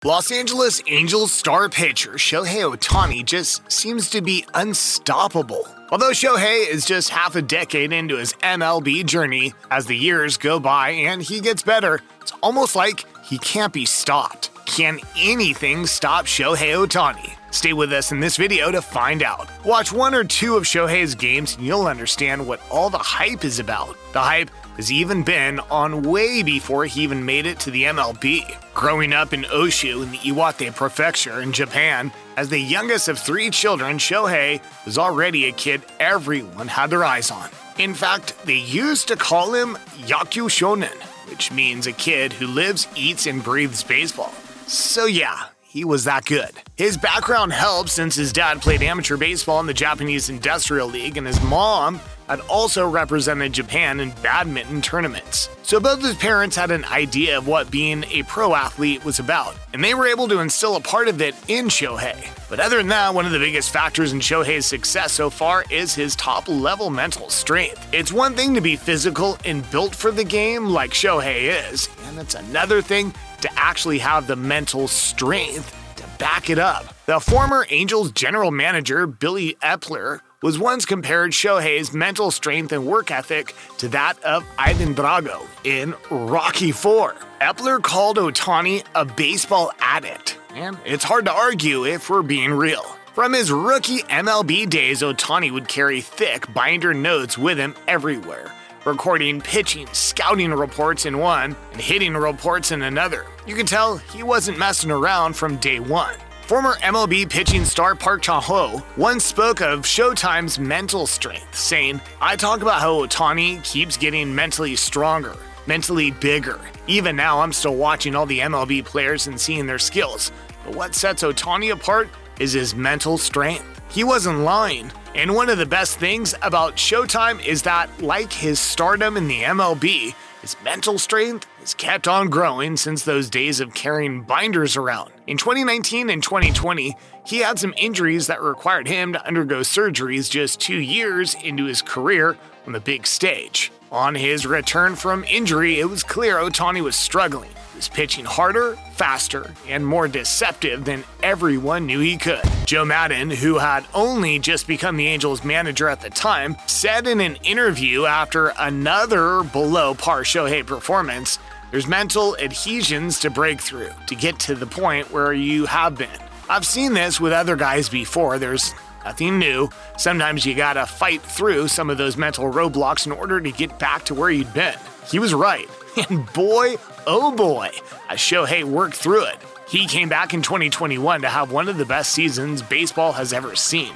Los Angeles Angels star pitcher Shohei Ohtani just seems to be unstoppable. Although Shohei is just half a decade into his MLB journey, as the years go by and he gets better, it's almost like he can't be stopped. Can anything stop Shohei Ohtani? Stay with us in this video to find out. Watch one or two of Shohei's games and you'll understand what all the hype is about. The hype has even been on way before he even made it to the MLB. Growing up in Oshu in the Iwate Prefecture in Japan, as the youngest of 3 children, Shohei was already a kid everyone had their eyes on. In fact, they used to call him Yaku Shonen, which means a kid who lives, eats, and breathes baseball. So yeah, he was that good. His background helped since his dad played amateur baseball in the Japanese Industrial League and his mom had also represented Japan in badminton tournaments. So both his parents had an idea of what being a pro athlete was about, and they were able to instill a part of it in Shohei. But other than that, one of the biggest factors in Shohei's success so far is his top-level mental strength. It's one thing to be physical and built for the game like Shohei is, and it's another thing to actually have the mental strength to back it up. The former Angels general manager, Billy Epler, was once compared Shohei's mental strength and work ethic to that of Ivan Drago in Rocky IV. Epler called Ohtani a baseball addict, and it's hard to argue if we're being real. From his rookie MLB days, Ohtani would carry thick binder notes with him everywhere, recording pitching, scouting reports in one, and hitting reports in another. You can tell he wasn't messing around from day one. Former MLB pitching star Park Chan-ho once spoke of Showtime's mental strength, saying, "I talk about how Ohtani keeps getting mentally stronger, mentally bigger. Even now, I'm still watching all the MLB players and seeing their skills. But what sets Ohtani apart is his mental strength." He wasn't lying. And one of the best things about Showtime is that, like his stardom in the MLB, his mental strength has kept on growing since those days of carrying binders around. In 2019 and 2020, he had some injuries that required him to undergo surgeries just 2 years into his career on the big stage. On his return from injury, it was clear Ohtani was struggling. He was pitching harder, faster, and more deceptive than everyone knew he could. Joe Maddon, who had only just become the Angels manager at the time, said in an interview after another below-par Shohei performance, "There's mental adhesions to break through to get to the point where you have been. I've seen this with other guys before. There's nothing new. Sometimes you gotta fight through some of those mental roadblocks in order to get back to where you'd been." He was right. And boy, oh boy, as Shohei worked through it. He came back in 2021 to have one of the best seasons baseball has ever seen.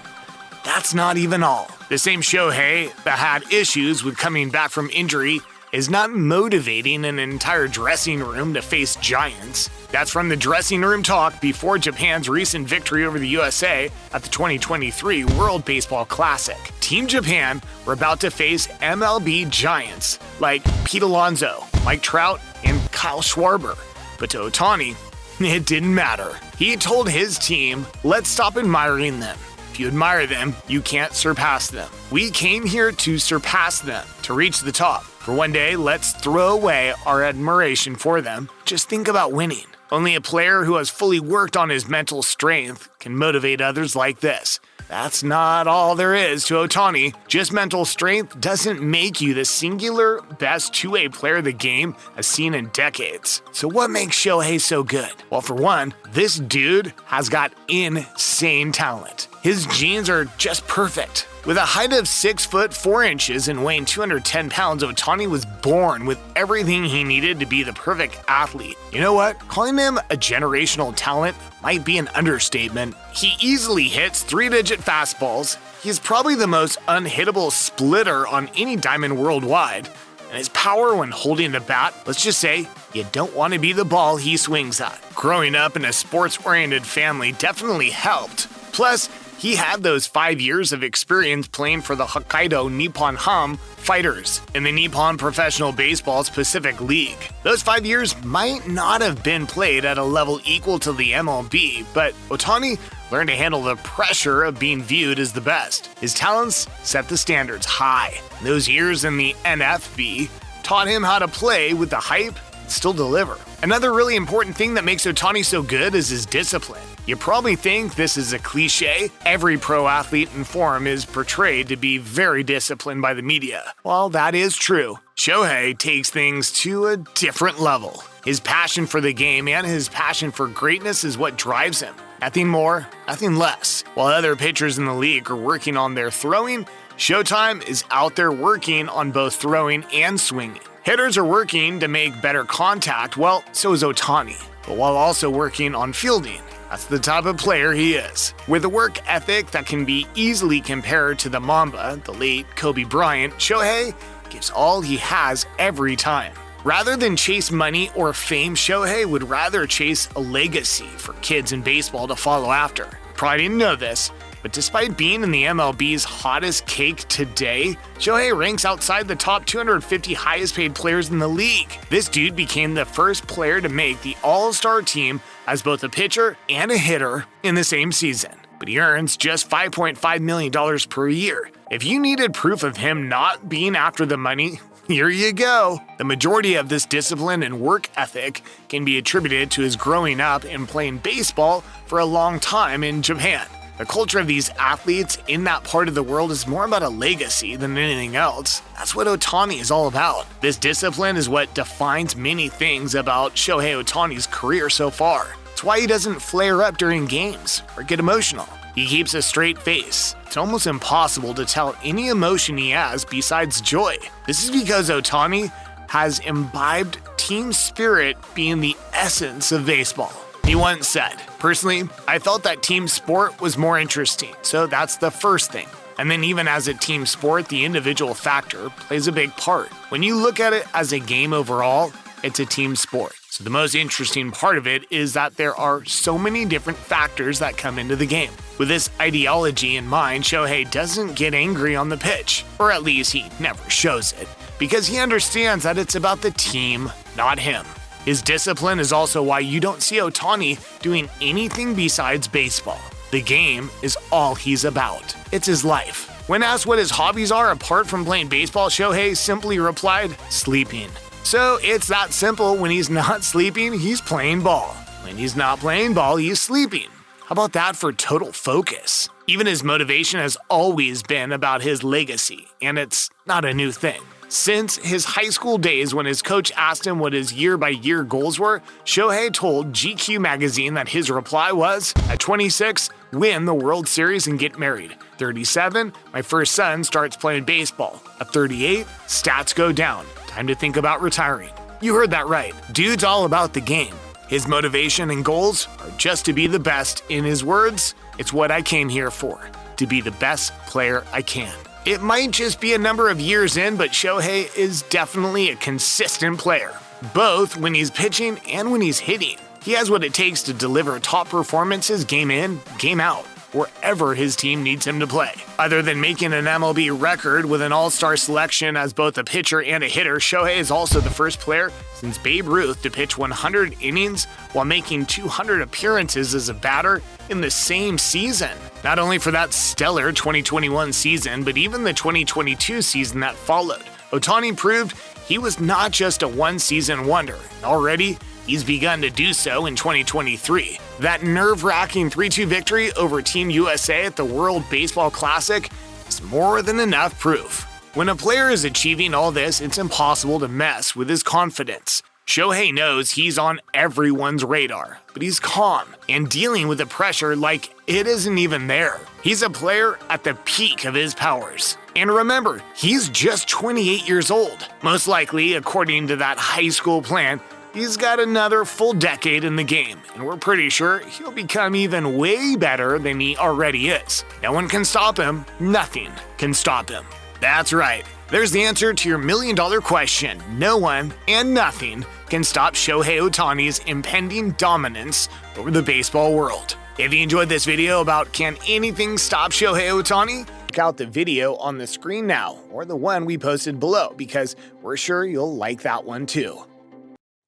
That's not even all. The same Shohei that had issues with coming back from injury is not motivating an entire dressing room to face giants. That's from the dressing room talk before Japan's recent victory over the USA at the 2023 World Baseball Classic. Team Japan were about to face MLB giants like Pete Alonso, Mike Trout, and Kyle Schwarber. But to Ohtani, it didn't matter. He told his team, "Let's stop admiring them. If you admire them, you can't surpass them. We came here to surpass them, to reach the top. For one day, let's throw away our admiration for them. Just think about winning." Only a player who has fully worked on his mental strength can motivate others like this. That's not all there is to Ohtani. Just mental strength doesn't make you the singular best two-way player the game has seen in decades. So what makes Shohei so good? Well, for one, this dude has got insane talent. His genes are just perfect. With a height of 6 foot 4 inches and weighing 210 pounds, Ohtani was born with everything he needed to be the perfect athlete. You know what? Calling him a generational talent might be an understatement. He easily hits 3-digit fastballs. He's probably the most unhittable splitter on any diamond worldwide. And his power when holding the bat, let's just say, you don't want to be the ball he swings at. Growing up in a sports-oriented family definitely helped. Plus, he had those 5 years of experience playing for the Hokkaido Nippon Ham Fighters in the Nippon Professional Baseball's Pacific League. Those 5 years might not have been played at a level equal to the MLB, but Ohtani learned to handle the pressure of being viewed as the best. His talents set the standards high. Those years in the NFB taught him how to play with the hype and still deliver. Another really important thing that makes Ohtani so good is his discipline. You probably think this is a cliche. Every pro athlete in form is portrayed to be very disciplined by the media. Well, that is true. Shohei takes things to a different level. His passion for the game and his passion for greatness is what drives him. Nothing more, nothing less. While other pitchers in the league are working on their throwing, Showtime is out there working on both throwing and swinging. Hitters are working to make better contact, well, so is Ohtani, but while also working on fielding. That's the type of player he is. With a work ethic that can be easily compared to the Mamba, the late Kobe Bryant, Shohei gives all he has every time. Rather than chase money or fame, Shohei would rather chase a legacy for kids in baseball to follow after. Probably didn't know this, but despite being in the MLB's hottest cake today, Shohei ranks outside the top 250 highest paid players in the league. This dude became the first player to make the All-Star team as both a pitcher and a hitter in the same season. But he earns just $5.5 million per year. If you needed proof of him not being after the money, here you go. The majority of this discipline and work ethic can be attributed to his growing up and playing baseball for a long time in Japan. The culture of these athletes in that part of the world is more about a legacy than anything else. That's what Ohtani is all about. This discipline is what defines many things about Shohei Ohtani's career so far. It's why he doesn't flare up during games or get emotional. He keeps a straight face. It's almost impossible to tell any emotion he has besides joy. This is because Ohtani has imbibed team spirit being the essence of baseball. He once said, "Personally, I felt that team sport was more interesting, so that's the first thing. And then even as a team sport, the individual factor plays a big part. When you look at it as a game overall, it's a team sport. So the most interesting part of it is that there are so many different factors that come into the game." With this ideology in mind, Shohei doesn't get angry on the pitch, or at least he never shows it, because he understands that it's about the team, not him. His discipline is also why you don't see Ohtani doing anything besides baseball. The game is all he's about. It's his life. When asked what his hobbies are apart from playing baseball, Shohei simply replied, "Sleeping." So it's that simple. When he's not sleeping, he's playing ball. When he's not playing ball, he's sleeping. How about that for total focus? Even his motivation has always been about his legacy, and it's not a new thing. Since his high school days, when his coach asked him what his year-by-year goals were, Shohei told GQ magazine that his reply was, "At 26, win the World Series and get married. 37, my first son starts playing baseball. At 38, stats go down. Time to think about retiring." You heard that right. Dude's all about the game. His motivation and goals are just to be the best. In his words, "It's what I came here for, to be the best player I can." It might just be a number of years in, but Shohei is definitely a consistent player, both when he's pitching and when he's hitting. He has what it takes to deliver top performances game in, game out, wherever his team needs him to play. Other than making an MLB record with an all-star selection as both a pitcher and a hitter, Shohei is also the first player since Babe Ruth to pitch 100 innings while making 200 appearances as a batter in the same season. Not only for that stellar 2021 season, but even the 2022 season that followed. Ohtani proved he was not just a one-season wonder. Already, he's begun to do so in 2023. That nerve-wracking 3-2 victory over Team USA at the World Baseball Classic is more than enough proof. When a player is achieving all this, it's impossible to mess with his confidence. Shohei knows he's on everyone's radar, but he's calm and dealing with the pressure like it isn't even there. He's a player at the peak of his powers. And remember, he's just 28 years old. Most likely, according to that high school plan, he's got another full decade in the game, and we're pretty sure he'll become even way better than he already is. No one can stop him. Nothing can stop him. That's right. There's the answer to your million-dollar question. No one and nothing can stop Shohei Ohtani's impending dominance over the baseball world. If you enjoyed this video about can anything stop Shohei Ohtani, check out the video on the screen now, or the one we posted below, because we're sure you'll like that one too.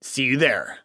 See you there.